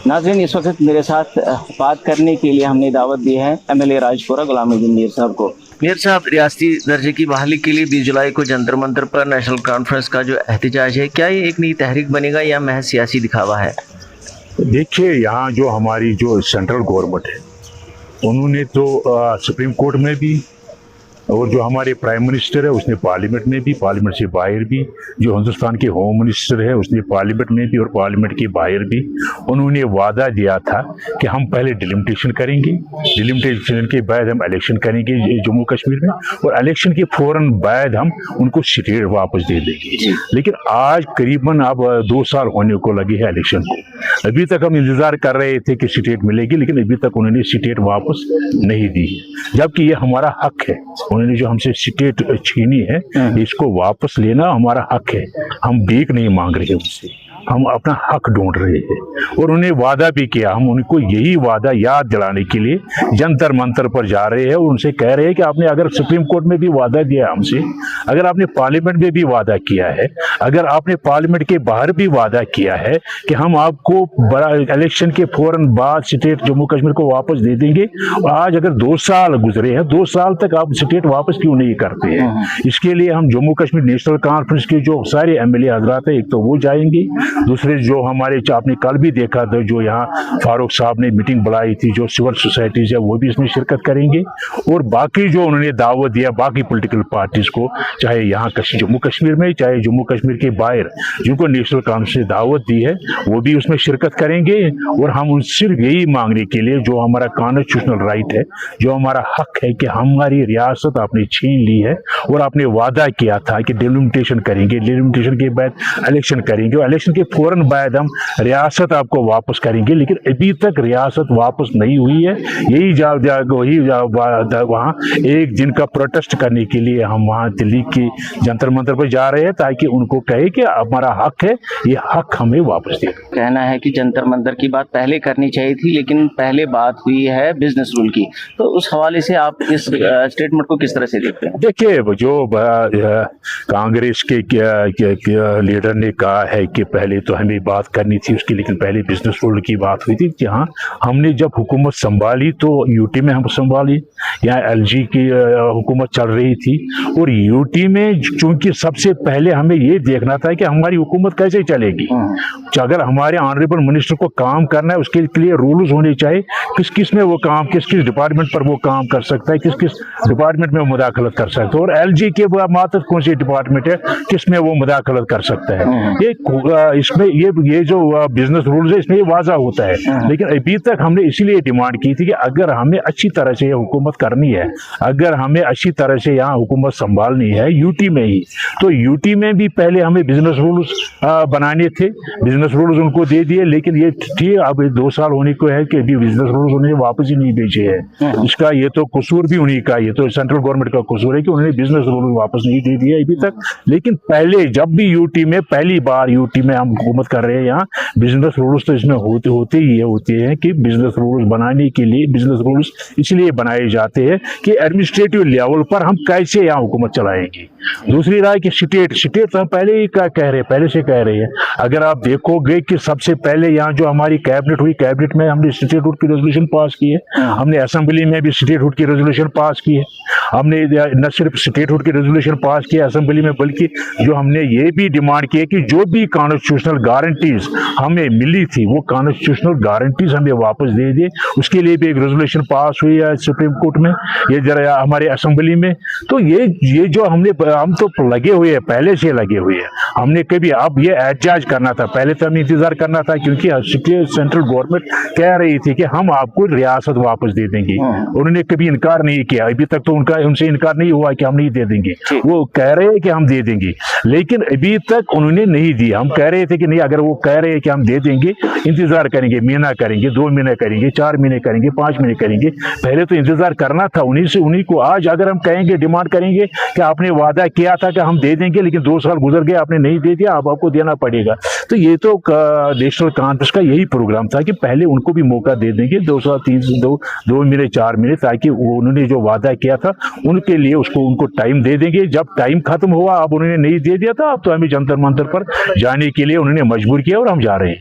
नाज़रीन, इस वक्त मेरे साथ बात करने के लिए हमने दावत दी है MLA राजपुरा गुलामुद्दीन मीर साहब को। मीर साहब, रियासती दर्जे की बहाली के लिए 20 जुलाई को जंतर मंतर पर नेशनल कॉन्फ्रेंस का जो एहतजाज है, क्या ये एक नई तहरीक बनेगा या महज सियासी दिखावा है? देखिए, यहाँ जो हमारी जो सेंट्रल गवर्नमेंट है, उन्होंने तो सुप्रीम कोर्ट में भी, और जो हमारे प्राइम मिनिस्टर है उसने पार्लियामेंट में भी, पार्लियामेंट से बाहर भी, जो हिंदुस्तान के होम मिनिस्टर है उसने पार्लियामेंट में भी और पार्लियामेंट के बाहर भी उन्होंने वादा दिया था कि हम पहले डिलिमिटेशन करेंगे, डिलिमिटेशन के बाद हम इलेक्शन करेंगे जम्मू कश्मीर में, और इलेक्शन के फौरन बाद हम उनको स्टेट वापस दे देंगे। लेकिन आज करीबन अब 2 साल होने को लगे हैं इलेक्शन को, अभी तक हम इंतजार कर रहे थे कि स्टेट मिलेगी, लेकिन अभी तक उन्होंने स्टेट वापस नहीं दी है, जबकि ये हमारा हक है। उन्होंने जो हमसे स्टेट छीनी है, इसको वापस लेना हमारा हक है। हम भीख नहीं मांग रहे उनसे, हम अपना हक ढूंढ रहे हैं। और उन्हें वादा भी किया, हम उनको यही वादा याद दिलाने के लिए जंतर मंतर पर जा रहे हैं और उनसे कह रहे हैं कि आपने अगर सुप्रीम कोर्ट में भी वादा दिया हमसे, अगर आपने पार्लियामेंट में भी वादा किया है, अगर आपने पार्लियामेंट के बाहर भी वादा किया है कि हम आपको बड़ा इलेक्शन के फौरन बाद स्टेट जम्मू कश्मीर को वापस दे देंगे, और आज अगर 2 साल गुजरे हैं, 2 साल तक आप स्टेट वापस क्यों नहीं करते हैं? इसके लिए हम जम्मू कश्मीर नेशनल कॉन्फ्रेंस के जो सारे MLA हजरात है, एक तो वो जाएंगे, दूसरे जो हमारे आपने कल भी देखा था जो यहाँ फारूक साहब ने मीटिंग बुलाई थी, जो सिविल सोसाइटीज है वो भी इसमें शिरकत करेंगे, और बाकी जो उन्होंने दावत दिया बाकी पॉलिटिकल पार्टीज को, चाहे यहाँ जम्मू कश्मीर में चाहे जम्मू कश्मीर के बाहर, जिनको नेशनल कॉन्फ्रेंस से दावत दी है वो भी उसमें शिरकत करेंगे। और हम उन सिर्फ यही मांगने के लिए, जो हमारा कॉन्स्टिट्यूशनल राइट है, जो हमारा हक है कि हमारी रियासत आपने छीन ली है और आपने वादा किया था कि डिलिमिटेशन करेंगे, डिलिमिटेशन के बाद इलेक्शन करेंगे और इलेक्शन के फौरन बाद हम रियासत आपको वापस करेंगे, लेकिन अभी तक रियासत वापस नहीं हुई है। यही वहाँ एक दिन का प्रोटेस्ट करने के लिए हम वहाँ दिल्ली की जंतर मंतर पर जा रहे हैं, ताकि उनको कहे कि हमारा हक है, ये हक हमें वापस दे। कहना है कि जंतर मंतर की बात पहले करनी चाहिए थी, लेकिन पहले बात हुई है बिजनेस रूल की, तो उस हवाले से आप इस स्टेटमेंट को किस तरह से देखते हैं? देखिए, जो कांग्रेस के लीडर ने कहा है कि पहले तो हमें बात करनी थी उसकी, लेकिन पहले बिजनेस रूल की बात हुई थी। जहाँ हमने जब हुकूमत संभाली तो यूटी में हम संभाली, यहाँ LG की हुकूमत चल रही थी, और यूटी में चूंकि सबसे पहले हमें ये देखना था कि हमारी हुकूमत कैसे चलेगी। अगर हमारे ऑनरेबल मिनिस्टर को काम करना है, उसके लिए रूल्स होने चाहिए, किस किस में वो काम, किस किस डिपार्टमेंट पर वो काम कर सकता है, किस किस डिपार्टमेंट में वो मुदाखलत कर सकता है, और LG के मात्र कौन सी डिपार्टमेंट है किस में वो मुदाखलत कर सकता है। ये इसमें ये जो बिजनेस रूल्स है इसमें ये वाज़ा होता है। लेकिन अभी तक हमने इसीलिए डिमांड की थी कि अगर हमें अच्छी तरह से ये हुकूमत करनी है, अगर हमें अच्छी तरह से यहाँ हुकूमत संभालनी है यूटी में ही, तो यूटी में भी पहले हमें बिजनेस रूल्स बनाने थे, बिजनेस रूल्स उनको दे दिए। लेकिन ये ठीक अब 2 साल होने को है कि अभी बिजनेस रूल्स उन्हें वापस ही नहीं भेजे हैं। इसका ये तो कसूर भी उन्हीं का, ये तो सेंट्रल गवर्नमेंट का कसूर है कि उन्होंने बिजनेस रूल्स वापस नहीं दे दिया अभी तक। लेकिन पहले जब भी यूटी में पहली बार यूटी में हम हुकूमत कर रहे हैं, यहाँ बिजनेस रूल्स तो इसमें होते हैं कि बिजनेस रूल्स बनाने के लिए बिजनेस रूल्स इसलिए बनाए जाते हैं कि एडमिनिस्ट्रेटिव लेवल पर हम कैसे यहाँ हुकूमत चलाएंगे। दूसरी राय कि स्टेट तो हम पहले ही पहले से कह रहे हैं। अगर आप देखोगे कि सबसे पहले यहाँ जो हमारी कैबिनेट हुई, कैबिनेट में हमने स्टेटहुड की रेजोल्यूशन पास की है, हमने असेंबली में भी स्टेटहुड की रेजोल्यूशन पास की है, हमने न सिर्फ स्टेटहुड की रेजोल्यूशन पास की है असेंबली में, बल्कि जो हमने ये भी डिमांड की है कि जो भी कॉन्स्टिट्यूशनल गारंटीज हमें मिली थी वो कॉन्स्टिट्यूशनल गारंटीज हमें वापस दे दे। उसके लिए भी एक रेजोल्यूशन पास हुई है सुप्रीम कोर्ट में, ये जरा हमारे असेंबली में। तो ये जो हम तो लगे हुए हैं, पहले से लगे हुए हैं। हमने कभी अब ये एहतजाज करना था, पहले तो हमें इंतजार करना था, क्योंकि सेंट्रल गवर्नमेंट कह रही थी कि हम आपको रियासत वापस दे देंगे। उन्होंने कभी इनकार नहीं किया, अभी तक तो उनसे इनकार नहीं हुआ कि हम नहीं दे देंगे। वो कह रहे हैं कि हम दे देंगे, लेकिन अभी तक उन्होंने नहीं दिया। हम कह रहे थे कि नहीं, अगर वो कह रहे हैं कि हम दे देंगे, इंतजार करेंगे, महीना करेंगे, 2 महीने करेंगे, 4 महीने करेंगे, 5 महीने करेंगे, पहले तो इंतजार करना था उन्हीं को। आज अगर हम कहेंगे, डिमांड करेंगे कि आपने वादा किया था कि हम दे देंगे, लेकिन 2 साल गुजर गए, आपने नहीं दे दिया, अब आपको देना पड़ेगा, तो ये तो नेशनल कॉन्फ्रेंस का यही प्रोग्राम था कि पहले उनको भी मौका दे देंगे, 2 साल 2 महीने 4 महीने, ताकि उन्होंने जो वादा किया था उनके लिए उनको टाइम दे देंगे। जब टाइम खत्म हुआ, अब उन्होंने नहीं दे दिया था, अब तो हमें जंतर मंतर पर जाने के लिए उन्होंने मजबूर किया और हम जा रहे हैं।